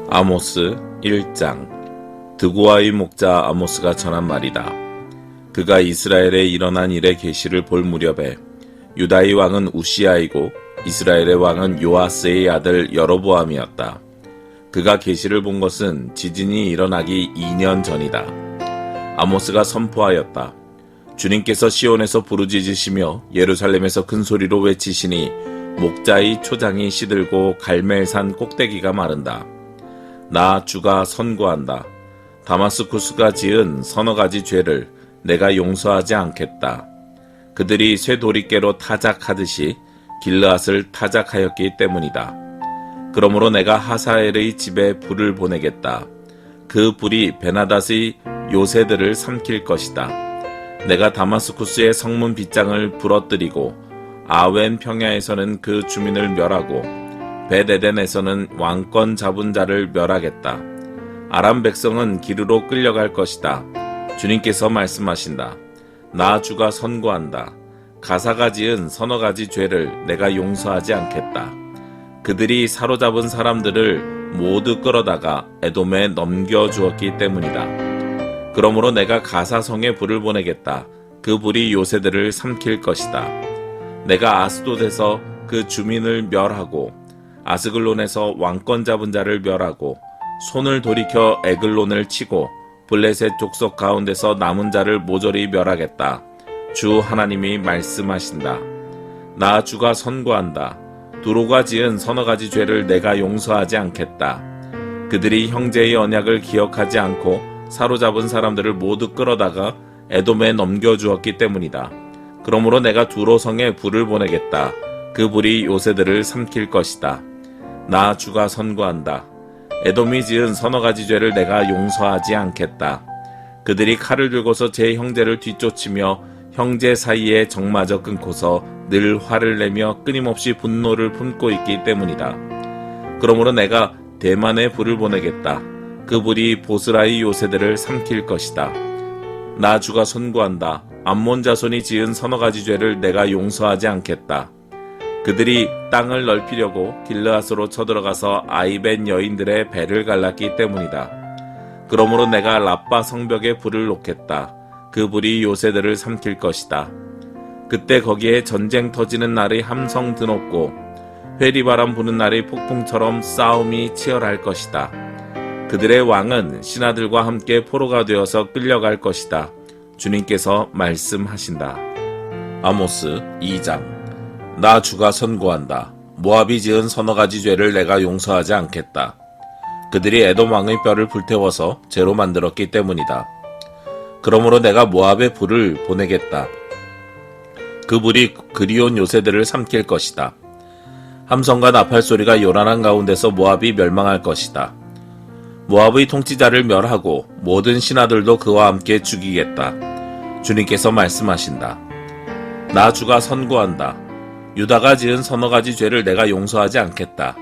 아모스 1장. 드고아의 목자 아모스가 전한 말이다. 그가 이스라엘에 일어난 일의 계시를 볼 무렵에 유다의 왕은 우시아이고 이스라엘의 왕은 요아스의 아들 여로보암이었다. 그가 계시를 본 것은 지진이 일어나기 2년 전이다. 아모스가 선포하였다. 주님께서 시온에서 부르짖으시며 예루살렘에서 큰 소리로 외치시니 목자의 초장이 시들고 갈멜산 꼭대기가 마른다. 나 주가 선고한다. 다마스쿠스가 지은 서너 가지 죄를 내가 용서하지 않겠다. 그들이 쇠도리깨로 타작하듯이 길르앗을 타작하였기 때문이다. 그러므로 내가 하사엘의 집에 불을 보내겠다. 그 불이 베나닷의 요새들을 삼킬 것이다. 내가 다마스쿠스의 성문 빗장을 부러뜨리고 아웬 평야에서는 그 주민을 멸하고 벳에덴에서는 왕권 잡은 자를 멸하겠다. 아람 백성은 기르로 끌려갈 것이다. 주님께서 말씀하신다. 나 주가 선고한다. 가사가 지은 서너 가지 죄를 내가 용서하지 않겠다. 그들이 사로잡은 사람들을 모두 끌어다가 에돔에 넘겨주었기 때문이다. 그러므로 내가 가사성에 불을 보내겠다. 그 불이 요새들을 삼킬 것이다. 내가 아스돗에서 그 주민을 멸하고 아스글론에서 왕권 잡은 자를 멸하고 손을 돌이켜 에글론을 치고 블레셋 족속 가운데서 남은 자를 모조리 멸하겠다. 주 하나님이 말씀하신다. 나 주가 선고한다. 두로가 지은 서너 가지 죄를 내가 용서하지 않겠다. 그들이 형제의 언약을 기억하지 않고 사로잡은 사람들을 모두 끌어다가 에돔에 넘겨주었기 때문이다. 그러므로 내가 두로성에 불을 보내겠다. 그 불이 요새들을 삼킬 것이다. 나 주가 선고한다. 에돔이 지은 서너 가지 죄를 내가 용서하지 않겠다. 그들이 칼을 들고서 제 형제를 뒤쫓으며 형제 사이에 정마저 끊고서 늘 화를 내며 끊임없이 분노를 품고 있기 때문이다. 그러므로 내가 대만에 불을 보내겠다. 그 불이 보스라의 요새들을 삼킬 것이다. 나 주가 선고한다. 암몬 자손이 지은 서너 가지 죄를 내가 용서하지 않겠다. 그들이 땅을 넓히려고 길르앗으로 쳐들어가서 아이벤 여인들의 배를 갈랐기 때문이다. 그러므로 내가 라빠 성벽에 불을 놓겠다. 그 불이 요새들을 삼킬 것이다. 그때 거기에 전쟁 터지는 날의 함성 드높고 회리바람 부는 날의 폭풍처럼 싸움이 치열할 것이다. 그들의 왕은 신하들과 함께 포로가 되어서 끌려갈 것이다. 주님께서 말씀하신다. 아모스 2장. 나 주가 선고한다. 모압이 지은 서너 가지 죄를 내가 용서하지 않겠다. 그들이 에돔 왕의 뼈를 불태워서 재로 만들었기 때문이다. 그러므로 내가 모압에 불을 보내겠다. 그 불이 그리온 요새들을 삼킬 것이다. 함성과 나팔 소리가 요란한 가운데서 모압이 멸망할 것이다. 모압의 통치자를 멸하고 모든 신하들도 그와 함께 죽이겠다. 주님께서 말씀하신다. 나 주가 선고한다. 유다가 지은 서너 가지 죄를 내가 용서하지 않겠다.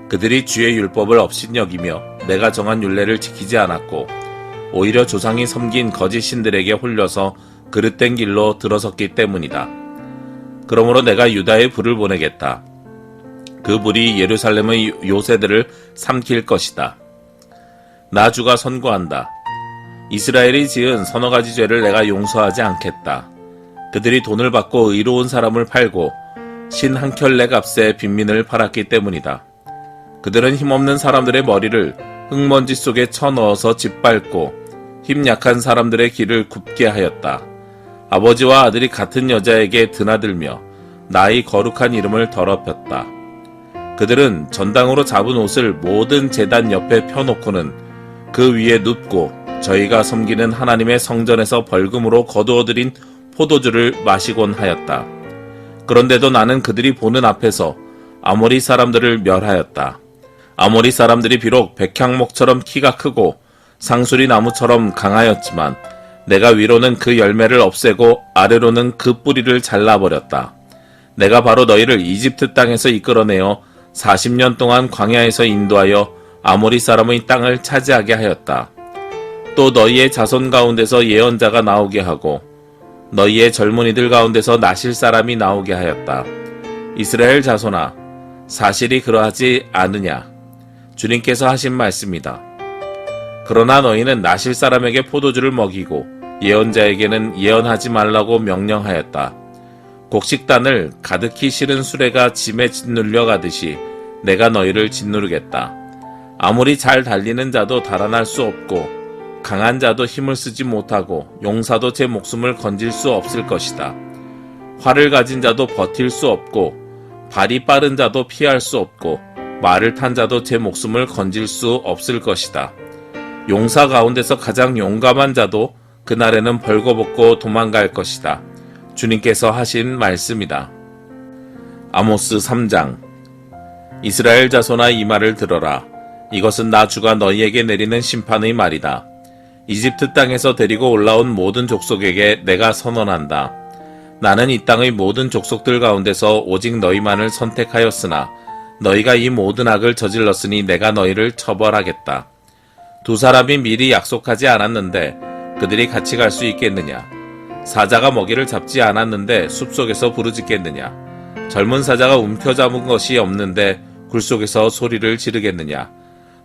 그들이 주의 율법을 업신여기며 내가 정한 율례를 지키지 않았고 오히려 조상이 섬긴 거짓 신들에게 홀려서 그릇된 길로 들어섰기 때문이다. 그러므로 내가 유다에 불을 보내겠다. 그 불이 예루살렘의 요새들을 삼킬 것이다. 나 주가 선고한다. 이스라엘이 지은 서너 가지 죄를 내가 용서하지 않겠다. 그들이 돈을 받고 의로운 사람을 팔고 신 한 켤레 값에 빈민을 팔았기 때문이다. 그들은 힘없는 사람들의 머리를 흙먼지 속에 쳐넣어서 짓밟고 힘 약한 사람들의 길을 굽게 하였다. 아버지와 아들이 같은 여자에게 드나들며 나의 거룩한 이름을 더럽혔다. 그들은 전당으로 잡은 옷을 모든 제단 옆에 펴놓고는 그 위에 눕고 저희가 섬기는 하나님의 성전에서 벌금으로 거두어들인 포도주를 마시곤 하였다. 그런데도 나는 그들이 보는 앞에서 아모리 사람들을 멸하였다. 아모리 사람들이 비록 백향목처럼 키가 크고 상수리 나무처럼 강하였지만 내가 위로는 그 열매를 없애고 아래로는 그 뿌리를 잘라버렸다. 내가 바로 너희를 이집트 땅에서 이끌어내어 40년 동안 광야에서 인도하여 아모리 사람의 땅을 차지하게 하였다. 또 너희의 자손 가운데서 예언자가 나오게 하고 너희의 젊은이들 가운데서 나실 사람이 나오게 하였다. 이스라엘 자손아, 사실이 그러하지 않으냐? 주님께서 하신 말씀이다. 그러나 너희는 나실 사람에게 포도주를 먹이고 예언자에게는 예언하지 말라고 명령하였다. 곡식단을 가득히 실은 수레가 짐에 짓눌려 가듯이 내가 너희를 짓누르겠다. 아무리 잘 달리는 자도 달아날 수 없고 강한 자도 힘을 쓰지 못하고 용사도 제 목숨을 건질 수 없을 것이다. 활을 가진 자도 버틸 수 없고 발이 빠른 자도 피할 수 없고 말을 탄 자도 제 목숨을 건질 수 없을 것이다. 용사 가운데서 가장 용감한 자도 그날에는 벌거벗고 도망갈 것이다. 주님께서 하신 말씀이다. 아모스 3장. 이스라엘 자손아, 이 말을 들어라. 이것은 나 주가 너희에게 내리는 심판의 말이다. 이집트 땅에서 데리고 올라온 모든 족속에게 내가 선언한다. 나는 이 땅의 모든 족속들 가운데서 오직 너희만을 선택하였으나 너희가 이 모든 악을 저질렀으니 내가 너희를 처벌하겠다. 두 사람이 미리 약속하지 않았는데 그들이 같이 갈 수 있겠느냐? 사자가 먹이를 잡지 않았는데 숲속에서 부르짖겠느냐? 젊은 사자가 움켜잡은 것이 없는데 굴속에서 소리를 지르겠느냐?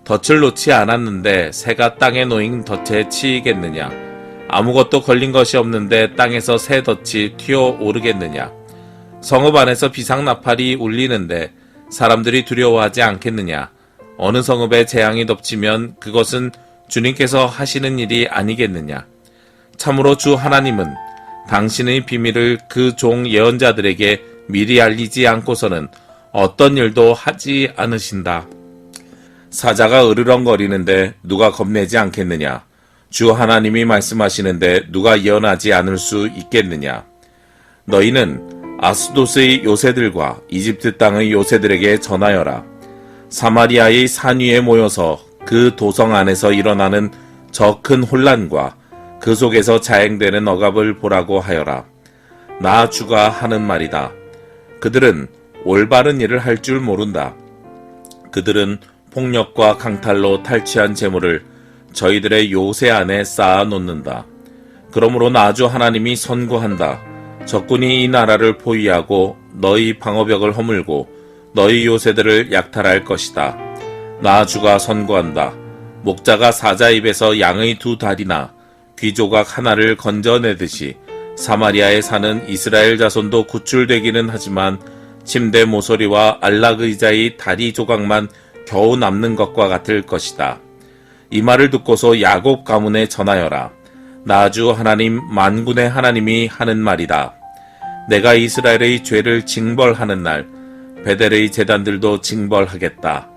덫을 놓지 않았는데 새가 땅에 놓인 덫에 치이겠느냐? 아무것도 걸린 것이 없는데 땅에서 새 덫이 튀어오르겠느냐? 성읍 안에서 비상나팔이 울리는데 사람들이 두려워하지 않겠느냐? 어느 성읍에 재앙이 덮치면 그것은 주님께서 하시는 일이 아니겠느냐? 참으로 주 하나님은 당신의 비밀을 그 종 예언자들에게 미리 알리지 않고서는 어떤 일도 하지 않으신다. 사자가 으르렁거리는데 누가 겁내지 않겠느냐? 주 하나님이 말씀하시는데 누가 예언하지 않을 수 있겠느냐? 너희는 아스돗의 요새들과 이집트 땅의 요새들에게 전하여라. 사마리아의 산 위에 모여서 그 도성 안에서 일어나는 저 큰 혼란과 그 속에서 자행되는 억압을 보라고 하여라. 나 주가 하는 말이다. 그들은 올바른 일을 할 줄 모른다. 그들은 폭력과 강탈로 탈취한 재물을 저희들의 요새 안에 쌓아 놓는다. 그러므로 나 주 하나님이 선고한다. 적군이 이 나라를 포위하고 너희 방어벽을 허물고 너희 요새들을 약탈할 것이다. 나 주가 선고한다. 목자가 사자 입에서 양의 두 다리나 귀조각 하나를 건져내듯이 사마리아에 사는 이스라엘 자손도 구출되기는 하지만 침대 모서리와 안락 의자의 다리 조각만 겨우 남는 것과 같을 것이다. 이 말을 듣고서 야곱 가문에 전하여라. 나 주 하나님 만군의 하나님이 하는 말이다. 내가 이스라엘의 죄를 징벌하는 날 베델의 제단들도 징벌하겠다.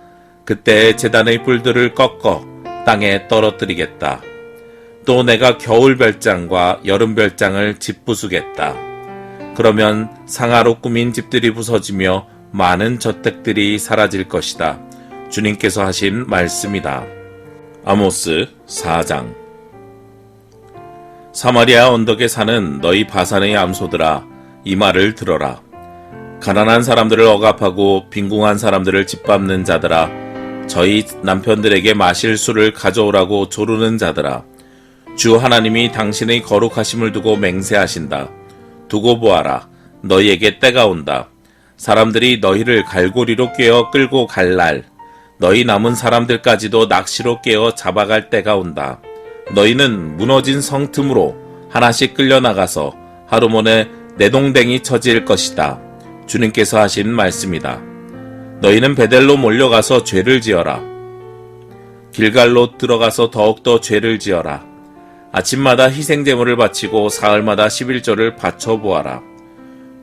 그때 제단의 뿔들을 꺾어 땅에 떨어뜨리겠다. 또 내가 겨울 별장과 여름 별장을 짓부수겠다. 그러면 상하로 꾸민 집들이 부서지며 많은 저택들이 사라질 것이다. 주님께서 하신 말씀이다. 아모스 4장. 사마리아 언덕에 사는 너희 바산의 암소들아, 이 말을 들어라. 가난한 사람들을 억압하고 빈궁한 사람들을 짓밟는 자들아, 저희 남편들에게 마실 술을 가져오라고 조르는 자들아, 주 하나님이 당신의 거룩하심을 두고 맹세하신다. 두고 보아라. 너희에게 때가 온다. 사람들이 너희를 갈고리로 꿰어 끌고 갈 날, 너희 남은 사람들까지도 낚시로 꿰어 잡아갈 때가 온다. 너희는 무너진 성 틈으로 하나씩 끌려나가서 하루만에 내동댕이 처질 것이다. 주님께서 하신 말씀이다. 너희는 베델로 몰려가서 죄를 지어라. 길갈로 들어가서 더욱더 죄를 지어라. 아침마다 희생제물을 바치고 사흘마다 11조를 바쳐보아라.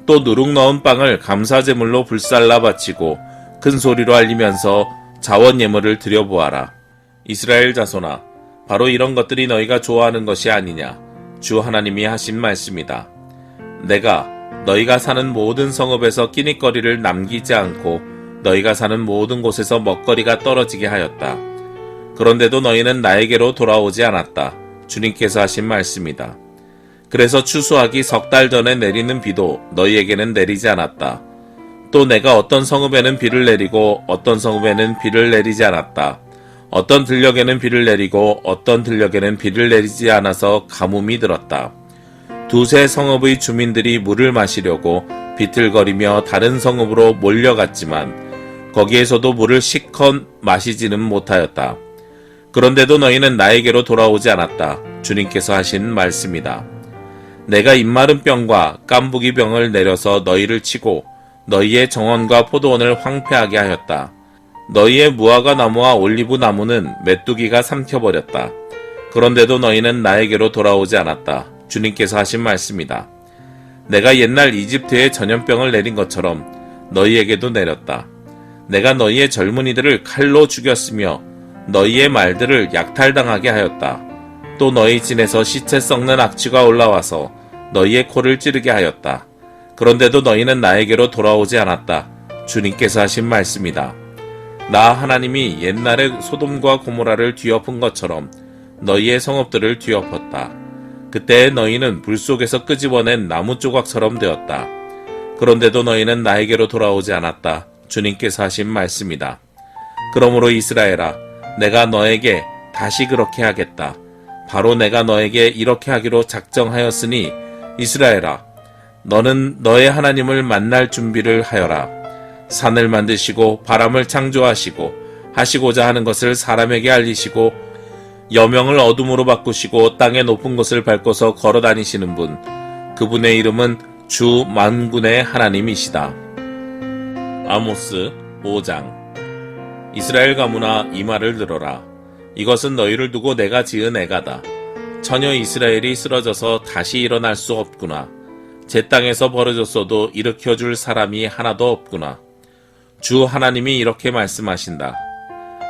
또 누룩 넣은 빵을 감사제물로 불살라 바치고 큰 소리로 알리면서 자원예물을 드려보아라. 이스라엘 자손아, 바로 이런 것들이 너희가 좋아하는 것이 아니냐? 주 하나님이 하신 말씀이다. 내가 너희가 사는 모든 성읍에서 끼니거리를 남기지 않고 너희가 사는 모든 곳에서 먹거리가 떨어지게 하였다. 그런데도 너희는 나에게로 돌아오지 않았다. 주님께서 하신 말씀이다. 그래서 추수하기 3달 전에 내리는 비도 너희에게는 내리지 않았다. 또 내가 어떤 성읍에는 비를 내리고 어떤 성읍에는 비를 내리지 않았다. 어떤 들녘에는 비를 내리고 어떤 들녘에는 비를 내리지 않아서 가뭄이 들었다. 두세 성읍의 주민들이 물을 마시려고 비틀거리며 다른 성읍으로 몰려갔지만 거기에서도 물을 실컷 마시지는 못하였다. 그런데도 너희는 나에게로 돌아오지 않았다. 주님께서 하신 말씀이다. 내가 입마른 병과 깐부기 병을 내려서 너희를 치고 너희의 정원과 포도원을 황폐하게 하였다. 너희의 무화과 나무와 올리브 나무는 메뚜기가 삼켜버렸다. 그런데도 너희는 나에게로 돌아오지 않았다. 주님께서 하신 말씀이다. 내가 옛날 이집트에 전염병을 내린 것처럼 너희에게도 내렸다. 내가 너희의 젊은이들을 칼로 죽였으며 너희의 말들을 약탈당하게 하였다. 또 너희 진에서 시체 썩는 악취가 올라와서 너희의 코를 찌르게 하였다. 그런데도 너희는 나에게로 돌아오지 않았다. 주님께서 하신 말씀이다. 나 하나님이 옛날에 소돔과 고모라를 뒤엎은 것처럼 너희의 성읍들을 뒤엎었다. 그때 너희는 불 속에서 끄집어낸 나무 조각처럼 되었다. 그런데도 너희는 나에게로 돌아오지 않았다. 주님께서 하신 말씀이다. 그러므로 이스라엘아, 내가 너에게 다시 그렇게 하겠다. 바로 내가 너에게 이렇게 하기로 작정하였으니 이스라엘아, 너는 너의 하나님을 만날 준비를 하여라. 산을 만드시고 바람을 창조하시고 하시고자 하는 것을 사람에게 알리시고 여명을 어둠으로 바꾸시고 땅의 높은 곳을 밟고서 걸어 다니시는 분, 그분의 이름은 주 만군의 하나님이시다. 아모스 5장. 이스라엘 가문아, 이 말을 들어라. 이것은 너희를 두고 내가 지은 애가다. 처녀 이스라엘이 쓰러져서 다시 일어날 수 없구나. 제 땅에서 벌어졌어도 일으켜줄 사람이 하나도 없구나. 주 하나님이 이렇게 말씀하신다.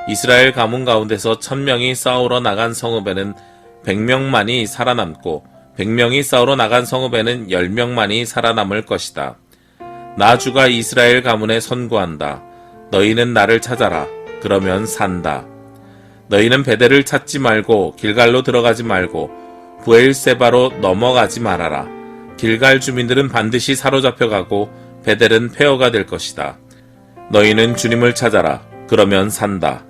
이스라엘 가문 가운데서 1000명이 싸우러 나간 성읍에는 100명만이 살아남고 100명이 싸우러 나간 성읍에는 10명만이 살아남을 것이다. 나 주가 이스라엘 가문에 선고한다. 너희는 나를 찾아라. 그러면 산다. 너희는 베델을 찾지 말고 길갈로 들어가지 말고 브엘세바로 넘어가지 말아라. 길갈 주민들은 반드시 사로잡혀가고 베델은 폐허가 될 것이다. 너희는 주님을 찾아라. 그러면 산다.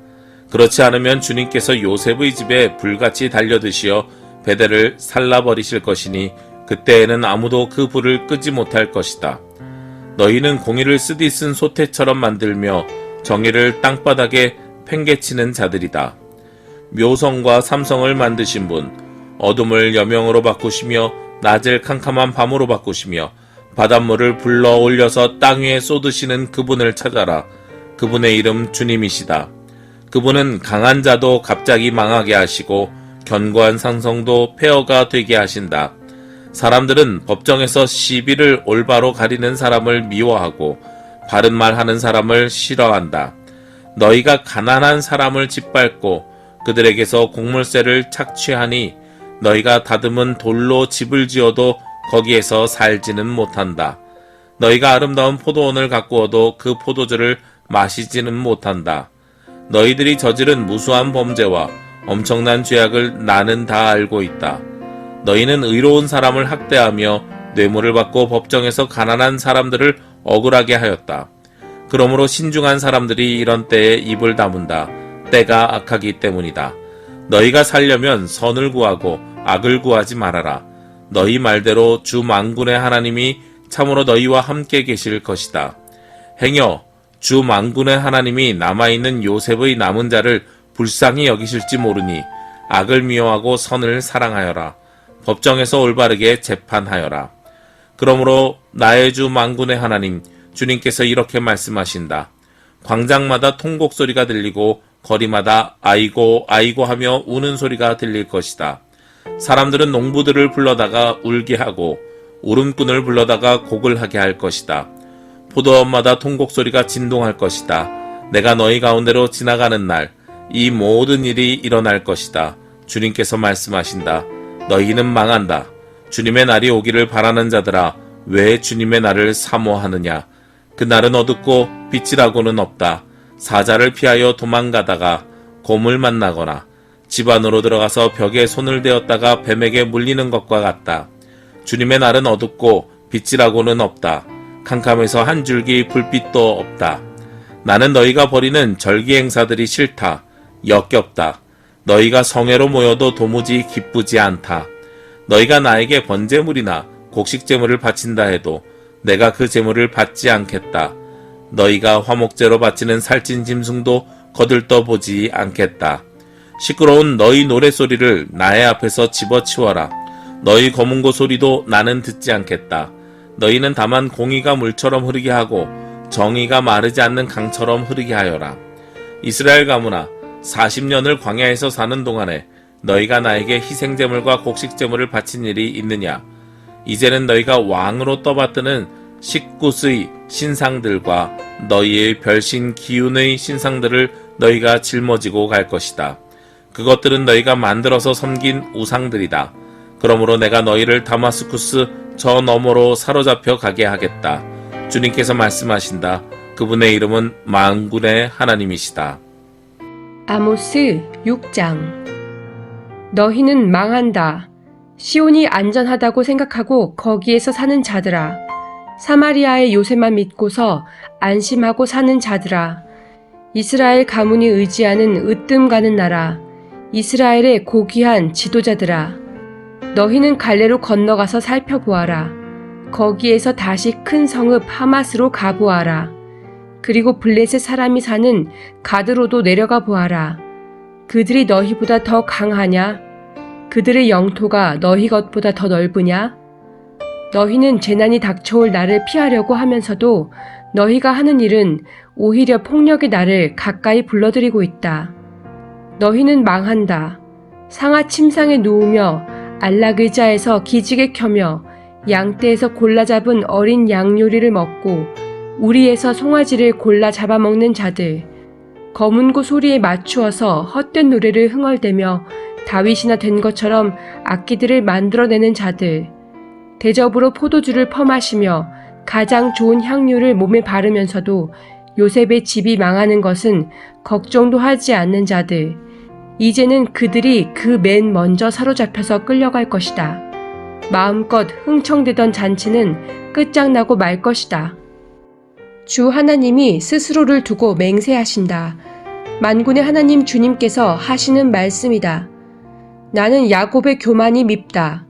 그렇지 않으면 주님께서 요셉의 집에 불같이 달려드시어 베델을 살라버리실 것이니 그때에는 아무도 그 불을 끄지 못할 것이다. 너희는 공의를 쓰디 쓴 소태처럼 만들며 정의를 땅바닥에 팽개치는 자들이다. 묘성과 삼성을 만드신 분, 어둠을 여명으로 바꾸시며 낮을 캄캄한 밤으로 바꾸시며 바닷물을 불러 올려서 땅 위에 쏟으시는 그분을 찾아라. 그분의 이름 주님이시다. 그분은 강한 자도 갑자기 망하게 하시고 견고한 상성도 폐허가 되게 하신다. 사람들은 법정에서 시비를 올바로 가리는 사람을 미워하고 바른 말 하는 사람을 싫어한다. 너희가 가난한 사람을 짓밟고 그들에게서 곡물세를 착취하니 너희가 다듬은 돌로 집을 지어도 거기에서 살지는 못한다. 너희가 아름다운 포도원을 가꾸어도 그 포도주를 마시지는 못한다. 너희들이 저지른 무수한 범죄와 엄청난 죄악을 나는 다 알고 있다. 너희는 의로운 사람을 학대하며 뇌물을 받고 법정에서 가난한 사람들을 억울하게 하였다. 그러므로 신중한 사람들이 이런 때에 입을 다문다. 때가 악하기 때문이다. 너희가 살려면 선을 구하고 악을 구하지 말아라. 너희 말대로 주 만군의 하나님이 참으로 너희와 함께 계실 것이다. 행여 주 만군의 하나님이 남아있는 요셉의 남은 자를 불쌍히 여기실지 모르니 악을 미워하고 선을 사랑하여라. 법정에서 올바르게 재판하여라. 그러므로 나의 주 만군의 하나님 주님께서 이렇게 말씀하신다. 광장마다 통곡 소리가 들리고 거리마다 아이고 아이고 하며 우는 소리가 들릴 것이다. 사람들은 농부들을 불러다가 울게 하고 울음꾼을 불러다가 곡을 하게 할 것이다. 포도원마다 통곡 소리가 진동할 것이다. 내가 너희 가운데로 지나가는 날 이 모든 일이 일어날 것이다. 주님께서 말씀하신다. 너희는 망한다. 주님의 날이 오기를 바라는 자들아, 왜 주님의 날을 사모하느냐? 그 날은 어둡고 빛이라고는 없다. 사자를 피하여 도망가다가 곰을 만나거나 집 안으로 들어가서 벽에 손을 대었다가 뱀에게 물리는 것과 같다. 주님의 날은 어둡고 빛이라고는 없다. 캄캄해서 한 줄기 불빛도 없다. 나는 너희가 벌이는 절기 행사들이 싫다. 역겹다. 너희가 성회로 모여도 도무지 기쁘지 않다. 너희가 나에게 번제물이나 곡식제물을 바친다 해도 내가 그 제물을 받지 않겠다. 너희가 화목제로 바치는 살찐 짐승도 거들떠 보지 않겠다. 시끄러운 너희 노래소리를 나의 앞에서 집어치워라. 너희 검은고 소리도 나는 듣지 않겠다. 너희는 다만 공의가 물처럼 흐르게 하고 정의가 마르지 않는 강처럼 흐르게 하여라. 이스라엘 가문아, 40년을 광야에서 사는 동안에 너희가 나에게 희생제물과 곡식제물을 바친 일이 있느냐? 이제는 너희가 왕으로 떠받드는 식굿의 신상들과 너희의 별신 기운의 신상들을 너희가 짊어지고 갈 것이다. 그것들은 너희가 만들어서 섬긴 우상들이다. 그러므로 내가 너희를 다마스쿠스 저 너머로 사로잡혀 가게 하겠다. 주님께서 말씀하신다. 그분의 이름은 만군의 하나님이시다. 아모스 6장. 너희는 망한다. 시온이 안전하다고 생각하고 거기에서 사는 자들아. 사마리아의 요새만 믿고서 안심하고 사는 자들아. 이스라엘 가문이 의지하는 으뜸 가는 나라. 이스라엘의 고귀한 지도자들아. 너희는 갈레로 건너가서 살펴보아라. 거기에서 다시 큰 성읍 하맛으로 가보아라. 그리고 블레셋 사람이 사는 가드로도 내려가 보아라. 그들이 너희보다 더 강하냐? 그들의 영토가 너희 것보다 더 넓으냐? 너희는 재난이 닥쳐올 나를 피하려고 하면서도 너희가 하는 일은 오히려 폭력의 나를 가까이 불러들이고 있다. 너희는 망한다. 상하 침상에 누우며 안락의자에서 기지개 켜며 양떼에서 골라 잡은 어린 양 요리를 먹고 우리에서 송아지를 골라 잡아먹는 자들, 검은고 소리에 맞추어서 헛된 노래를 흥얼대며 다윗이나 된 것처럼 악기들을 만들어내는 자들, 대접으로 포도주를 퍼마시며 가장 좋은 향료를 몸에 바르면서도 요셉의 집이 망하는 것은 걱정도 하지 않는 자들, 이제는 그들이 그 맨 먼저 사로잡혀서 끌려갈 것이다. 마음껏 흥청대던 잔치는 끝장나고 말 것이다. 주 하나님이 스스로를 두고 맹세하신다. 만군의 하나님 주님께서 하시는 말씀이다. 나는 야곱의 교만이 밉다.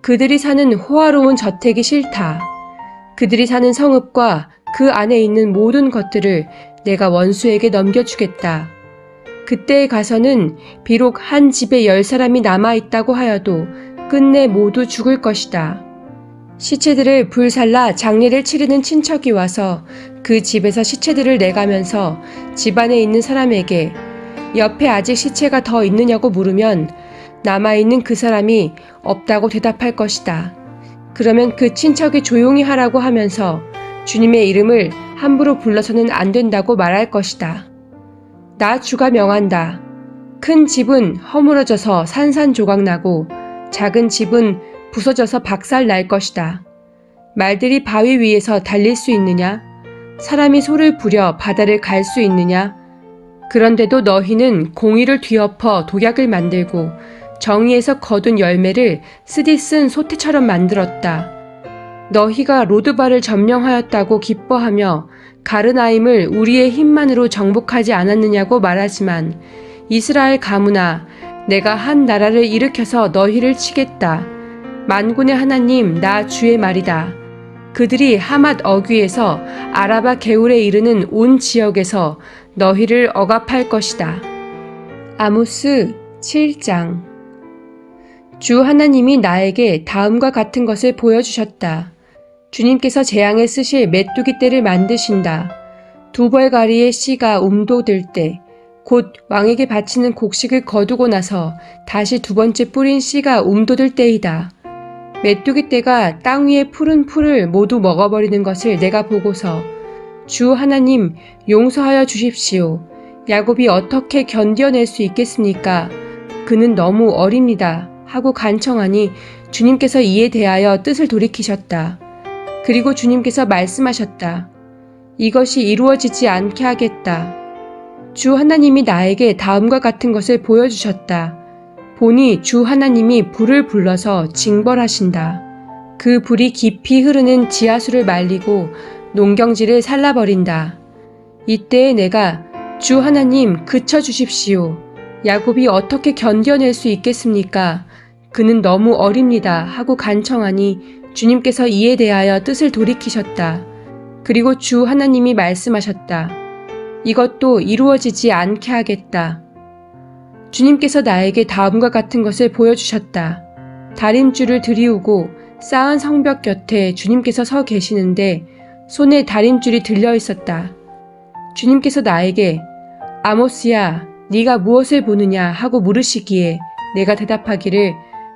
그들이 사는 호화로운 저택이 싫다. 그들이 사는 성읍과 그 안에 있는 모든 것들을 내가 원수에게 넘겨주겠다. 그때에 가서는 비록 한 집에 10사람이 남아있다고 하여도 끝내 모두 죽을 것이다. 시체들을 불살라 장례를 치르는 친척이 와서 그 집에서 시체들을 내가면서 집안에 있는 사람에게 옆에 아직 시체가 더 있느냐고 물으면 남아있는 그 사람이 없다고 대답할 것이다. 그러면 그 친척이 조용히 하라고 하면서 주님의 이름을 함부로 불러서는 안 된다고 말할 것이다. 나 주가 명한다. 큰 집은 허물어져서 산산조각나고 작은 집은 부서져서 박살 날 것이다. 말들이 바위 위에서 달릴 수 있느냐? 사람이 소를 부려 바다를 갈 수 있느냐? 그런데도 너희는 공의를 뒤엎어 독약을 만들고 정의에서 거둔 열매를 쓰디쓴 소태처럼 만들었다. 너희가 로드바를 점령하였다고 기뻐하며 가르나임을 우리의 힘만으로 정복하지 않았느냐고 말하지만 이스라엘 가문아, 내가 한 나라를 일으켜서 너희를 치겠다. 만군의 하나님 나 주의 말이다. 그들이 하맛 어귀에서 아라바 개울에 이르는 온 지역에서 너희를 억압할 것이다. 아모스 7장. 주 하나님이 나에게 다음과 같은 것을 보여주셨다. 주님께서 재앙에 쓰실 메뚜기 떼를 만드신다. 두 벌가리의 씨가 움도들 때, 곧 왕에게 바치는 곡식을 거두고 나서 다시 두 번째 뿌린 씨가 움도들 때이다. 메뚜기 떼가 땅 위의 푸른 풀을 모두 먹어버리는 것을 내가 보고서 주 하나님 용서하여 주십시오. 야곱이 어떻게 견뎌낼 수 있겠습니까? 그는 너무 어립니다. 하고 간청하니 주님께서 이에 대하여 뜻을 돌이키셨다. 그리고 주님께서 말씀하셨다. 이것이 이루어지지 않게 하겠다. 주 하나님이 나에게 다음과 같은 것을 보여주셨다. 보니 주 하나님이 불을 불러서 징벌하신다. 그 불이 깊이 흐르는 지하수를 말리고 농경지를 살라버린다. 이때에 내가 주 하나님 그쳐주십시오. 야곱이 어떻게 견뎌낼 수 있겠습니까? 그는 너무 어립니다. 하고 간청하니 주님께서 이에 대하여 뜻을 돌이키셨다. 그리고 주 하나님이 말씀하셨다. 이것도 이루어지지 않게 하겠다. 주님께서 나에게 다음과 같은 것을 보여주셨다. 다림줄을 들이우고 쌓은 성벽 곁에 주님께서 서 계시는데 손에 다림줄이 들려 있었다. 주님께서 나에게 아모스야, 네가 무엇을 보느냐 하고 물으시기에 내가 대답하기를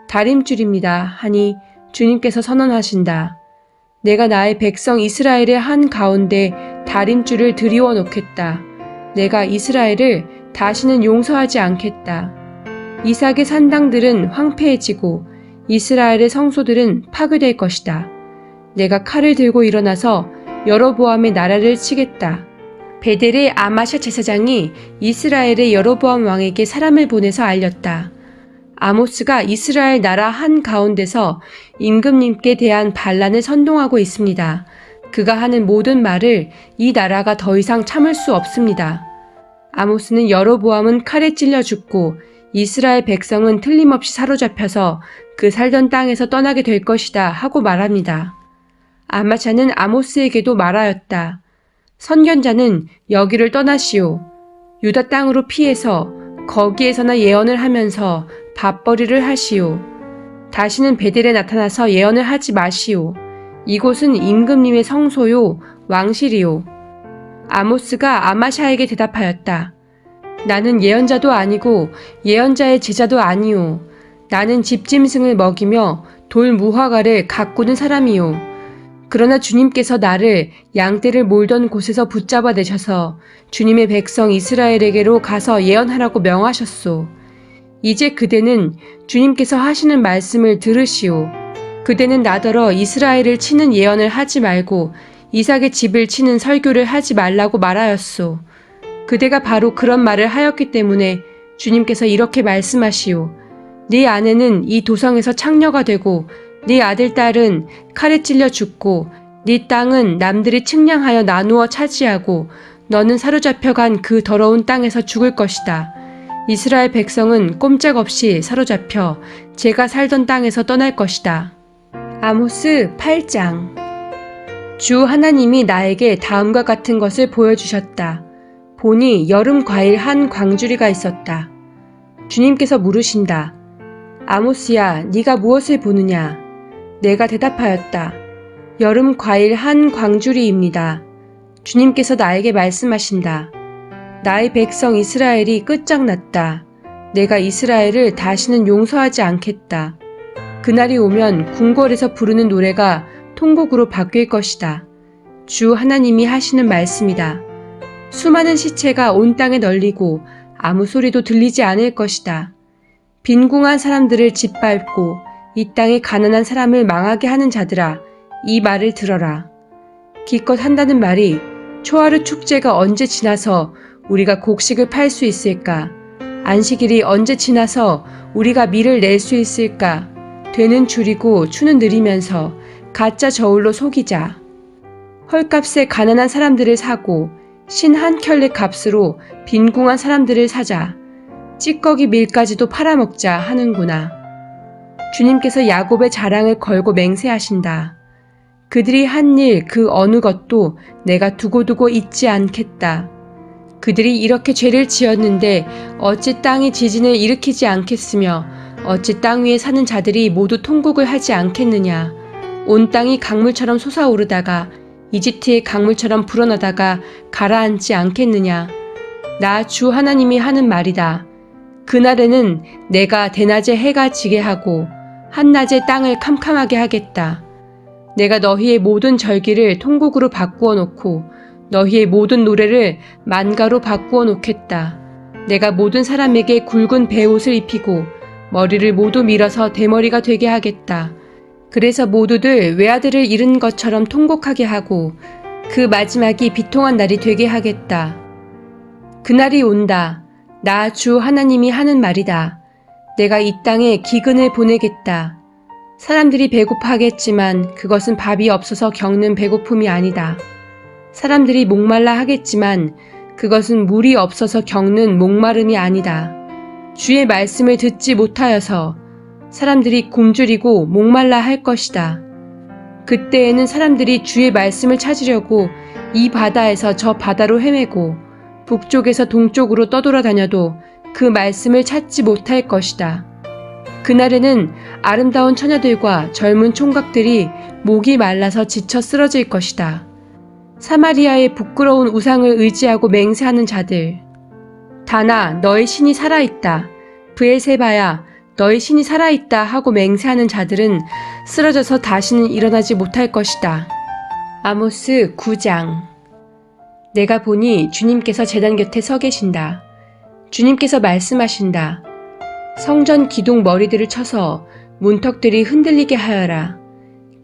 다림줄입니다 하니 주님께서 선언하신다. 내가 나의 백성 이스라엘의 한 가운데 다림줄을 들이워 놓겠다. 내가 이스라엘을 다시는 용서하지 않겠다. 이삭의 산당들은 황폐해지고 이스라엘의 성소들은 파괴될 것이다. 내가 칼을 들고 일어나서 여로보암의 나라를 치겠다. 베델의 아마샤 제사장이 이스라엘의 여로보암 왕에게 사람을 보내서 알렸다. 아모스가 이스라엘 나라 한 가운데서 임금님께 대한 반란을 선동하고 있습니다. 그가 하는 모든 말을 이 나라가 더 이상 참을 수 없습니다. 아모스는 여로보암은 칼에 찔려 죽고 이스라엘 백성은 틀림없이 사로잡혀서 그 살던 땅에서 떠나게 될 것이다 하고 말합니다. 아마샤는 아모스에게도 말하였다. 선견자는 여기를 떠나시오. 유다 땅으로 피해서 거기에서나 예언을 하면서 밥벌이를 하시오. 다시는 베델에 나타나서 예언을 하지 마시오. 이곳은 임금님의 성소요 왕실이오. 아모스가 아마샤에게 대답하였다. 나는 예언자도 아니고 예언자의 제자도 아니오. 나는 집짐승을 먹이며 돌 무화과를 가꾸는 사람이오. 그러나 주님께서 나를 양떼를 몰던 곳에서 붙잡아 내셔서 주님의 백성 이스라엘에게로 가서 예언하라고 명하셨소. 이제 그대는 주님께서 하시는 말씀을 들으시오. 그대는 나더러 이스라엘을 치는 예언을 하지 말고 이삭의 집을 치는 설교를 하지 말라고 말하였소. 그대가 바로 그런 말을 하였기 때문에 주님께서 이렇게 말씀하시오. 네 아내는 이 도성에서 창녀가 되고 네 아들 딸은 칼에 찔려 죽고 네 땅은 남들이 측량하여 나누어 차지하고 너는 사로잡혀간 그 더러운 땅에서 죽을 것이다. 이스라엘 백성은 꼼짝없이 사로잡혀 제가 살던 땅에서 떠날 것이다. 아모스 8장. 주 하나님이 나에게 다음과 같은 것을 보여주셨다. 보니 여름 과일 한 광주리가 있었다. 주님께서 물으신다. 아모스야, 네가 무엇을 보느냐? 내가 대답하였다. 여름 과일 한 광주리입니다. 주님께서 나에게 말씀하신다. 나의 백성 이스라엘이 끝장났다. 내가 이스라엘을 다시는 용서하지 않겠다. 그날이 오면 궁궐에서 부르는 노래가 통곡으로 바뀔 것이다. 주 하나님이 하시는 말씀이다. 수많은 시체가 온 땅에 널리고 아무 소리도 들리지 않을 것이다. 빈궁한 사람들을 짓밟고 이 땅의 가난한 사람을 망하게 하는 자들아, 이 말을 들어라. 기껏 한다는 말이 초하루 축제가 언제 지나서 우리가 곡식을 팔 수 있을까? 안식일이 언제 지나서 우리가 밀을 낼 수 있을까? 되는 줄이고 추는 느리면서 가짜 저울로 속이자. 헐값에 가난한 사람들을 사고 신 한 켤레 값으로 빈궁한 사람들을 사자. 찌꺼기 밀까지도 팔아먹자 하는구나. 주님께서 야곱의 자랑을 걸고 맹세하신다. 그들이 한 일 그 어느 것도 내가 두고두고 잊지 않겠다. 그들이 이렇게 죄를 지었는데 어찌 땅이 지진을 일으키지 않겠으며 어찌 땅 위에 사는 자들이 모두 통곡을 하지 않겠느냐. 온 땅이 강물처럼 솟아오르다가 이집트의 강물처럼 불어나다가 가라앉지 않겠느냐. 나 주 하나님이 하는 말이다. 그날에는 내가 대낮에 해가 지게 하고 한낮에 땅을 캄캄하게 하겠다. 내가 너희의 모든 절기를 통곡으로 바꾸어 놓고 너희의 모든 노래를 만가로 바꾸어 놓겠다. 내가 모든 사람에게 굵은 베옷을 입히고 머리를 모두 밀어서 대머리가 되게 하겠다. 그래서 모두들 외아들을 잃은 것처럼 통곡하게 하고 그 마지막이 비통한 날이 되게 하겠다. 그날이 온다. 나 주 하나님이 하는 말이다. 내가 이 땅에 기근을 보내겠다. 사람들이 배고파하겠지만 그것은 밥이 없어서 겪는 배고픔이 아니다. 사람들이 목말라 하겠지만 그것은 물이 없어서 겪는 목마름이 아니다. 주의 말씀을 듣지 못하여서 사람들이 굶주리고 목말라 할 것이다. 그때에는 사람들이 주의 말씀을 찾으려고 이 바다에서 저 바다로 헤매고 북쪽에서 동쪽으로 떠돌아다녀도 그 말씀을 찾지 못할 것이다. 그날에는 아름다운 처녀들과 젊은 총각들이 목이 말라서 지쳐 쓰러질 것이다. 사마리아의 부끄러운 우상을 의지하고 맹세하는 자들. 다나 너의 신이 살아있다. 브엘세바야 너의 신이 살아있다 하고 맹세하는 자들은 쓰러져서 다시는 일어나지 못할 것이다. 아모스 9장. 내가 보니 주님께서 제단 곁에 서 계신다. 주님께서 말씀하신다. 성전 기둥 머리들을 쳐서 문턱들이 흔들리게 하여라.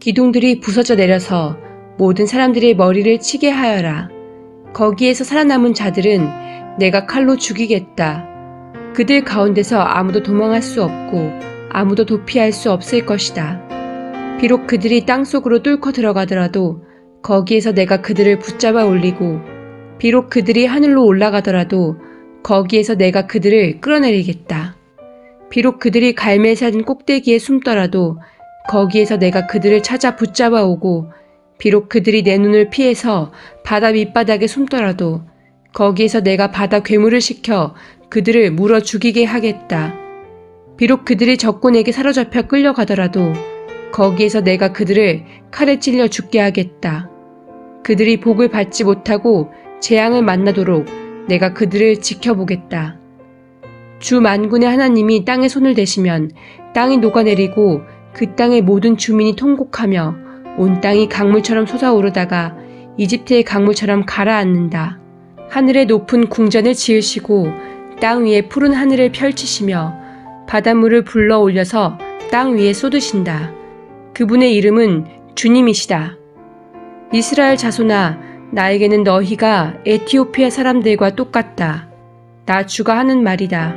기둥들이 부서져 내려서 모든 사람들의 머리를 치게 하여라. 거기에서 살아남은 자들은 내가 칼로 죽이겠다. 그들 가운데서 아무도 도망할 수 없고 아무도 도피할 수 없을 것이다. 비록 그들이 땅속으로 뚫고 들어가더라도 거기에서 내가 그들을 붙잡아 올리고 비록 그들이 하늘로 올라가더라도 거기에서 내가 그들을 끌어내리겠다. 비록 그들이 갈멜산 꼭대기에 숨더라도 거기에서 내가 그들을 찾아 붙잡아 오고 비록 그들이 내 눈을 피해서 바다 밑바닥에 숨더라도 거기에서 내가 바다 괴물을 시켜 그들을 물어 죽이게 하겠다. 비록 그들이 적군에게 사로잡혀 끌려가더라도 거기에서 내가 그들을 칼에 찔려 죽게 하겠다. 그들이 복을 받지 못하고 재앙을 만나도록 내가 그들을 지켜보겠다. 주 만군의 하나님이 땅에 손을 대시면 땅이 녹아내리고 그 땅의 모든 주민이 통곡하며 온 땅이 강물처럼 솟아오르다가 이집트의 강물처럼 가라앉는다. 하늘에 높은 궁전을 지으시고 땅 위에 푸른 하늘을 펼치시며 바닷물을 불러 올려서 땅 위에 쏟으신다. 그분의 이름은 주님이시다. 이스라엘 자손아, 나에게는 너희가 에티오피아 사람들과 똑같다. 나 주가 하는 말이다.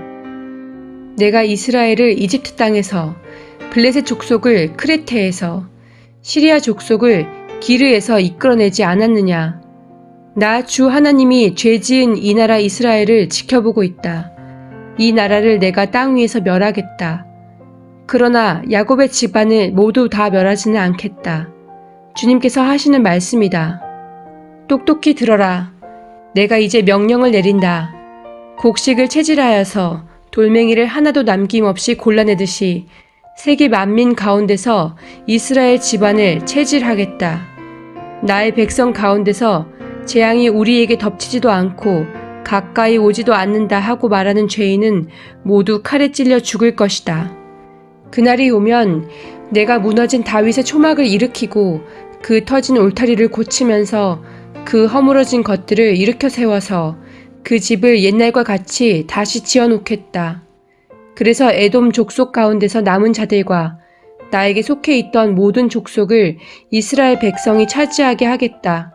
내가 이스라엘을 이집트 땅에서, 블레셋 족속을 크레테에서, 시리아 족속을 기르에서 이끌어내지 않았느냐. 나 주 하나님이 죄 지은 이 나라 이스라엘을 지켜보고 있다. 이 나라를 내가 땅 위에서 멸하겠다. 그러나 야곱의 집안을 모두 다 멸하지는 않겠다. 주님께서 하시는 말씀이다. 똑똑히 들어라. 내가 이제 명령을 내린다. 곡식을 채질하여서 돌멩이를 하나도 남김없이 골라내듯이 세계 만민 가운데서 이스라엘 집안을 채질하겠다. 나의 백성 가운데서 재앙이 우리에게 덮치지도 않고 가까이 오지도 않는다 하고 말하는 죄인은 모두 칼에 찔려 죽을 것이다. 그날이 오면 내가 무너진 다윗의 초막을 일으키고 그 터진 울타리를 고치면서 그 허물어진 것들을 일으켜 세워서 그 집을 옛날과 같이 다시 지어놓겠다. 그래서 에돔 족속 가운데서 남은 자들과 나에게 속해 있던 모든 족속을 이스라엘 백성이 차지하게 하겠다.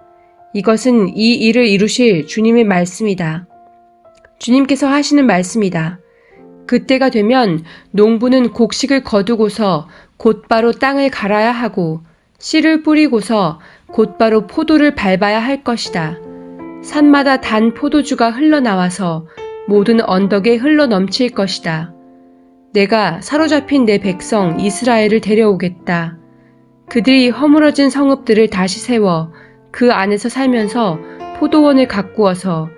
이것은 이 일을 이루실 주님의 말씀이다. 주님께서 하시는 말씀이다. 그때가 되면 농부는 곡식을 거두고서 곧바로 땅을 갈아야 하고 씨를 뿌리고서 곧바로 포도를 밟아야 할 것이다. 산마다 단 포도주가 흘러나와서 모든 언덕에 흘러넘칠 것이다. 내가 사로잡힌 내 백성 이스라엘을 데려오겠다. 그들이 허물어진 성읍들을 다시 세워 그 안에서 살면서 포도원을 가꾸어서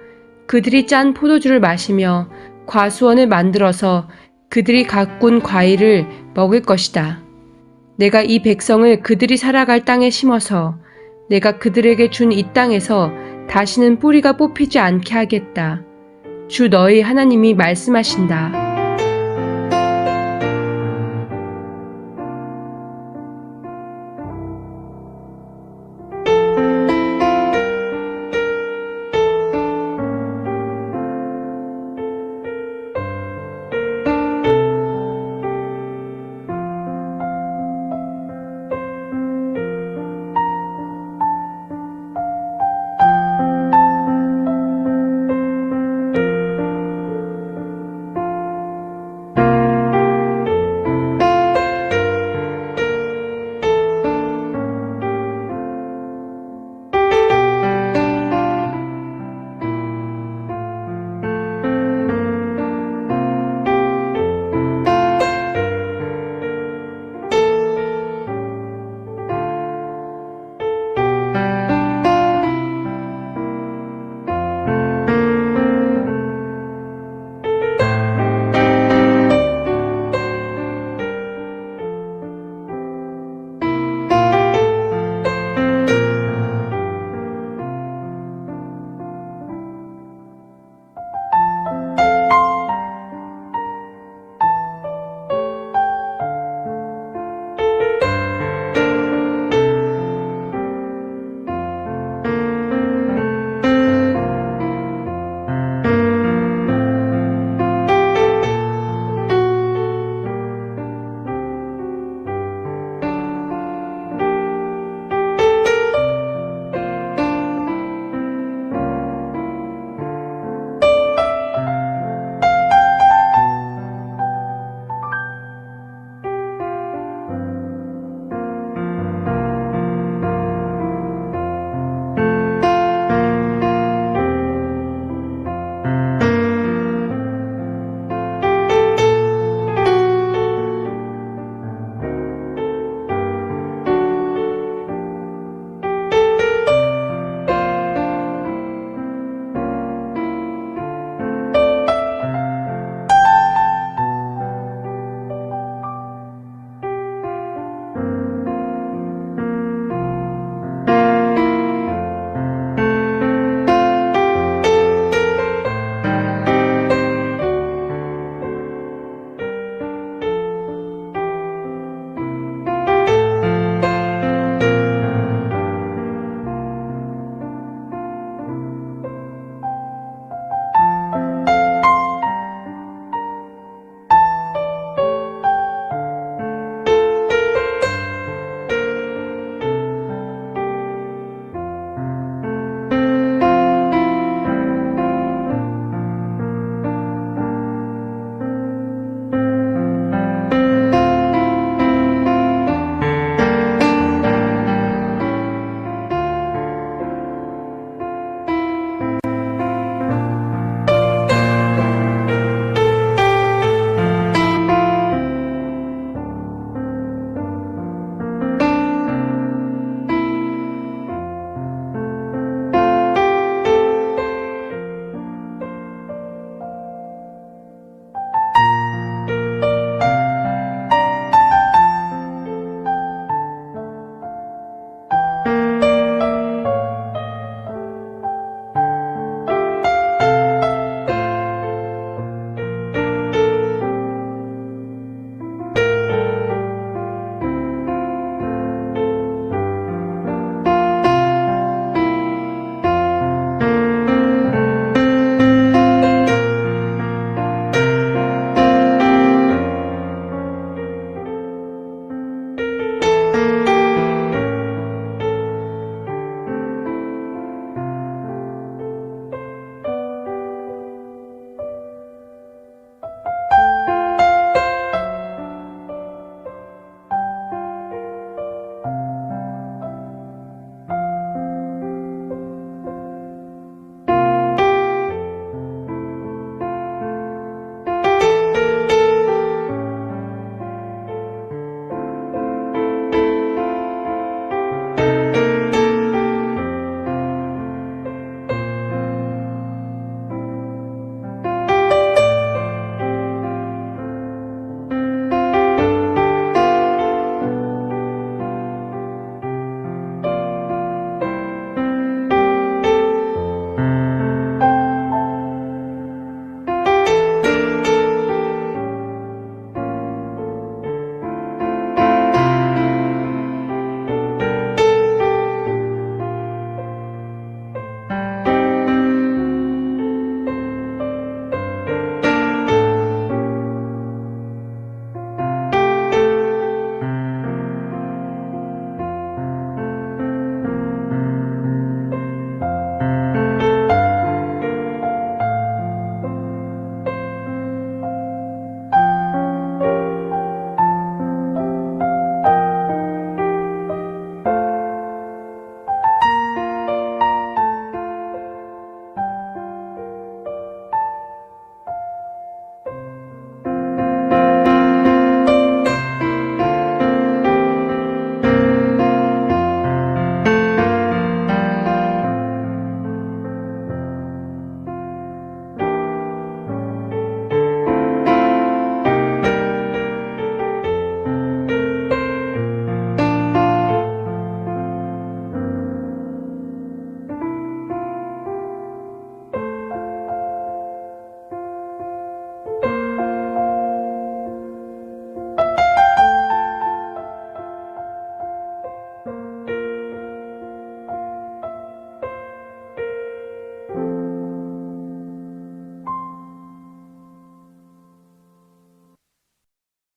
그들이 짠 포도주를 마시며 과수원을 만들어서 그들이 가꾼 과일을 먹을 것이다. 내가 이 백성을 그들이 살아갈 땅에 심어서 내가 그들에게 준 이 땅에서 다시는 뿌리가 뽑히지 않게 하겠다. 주 너희 하나님이 말씀하신다.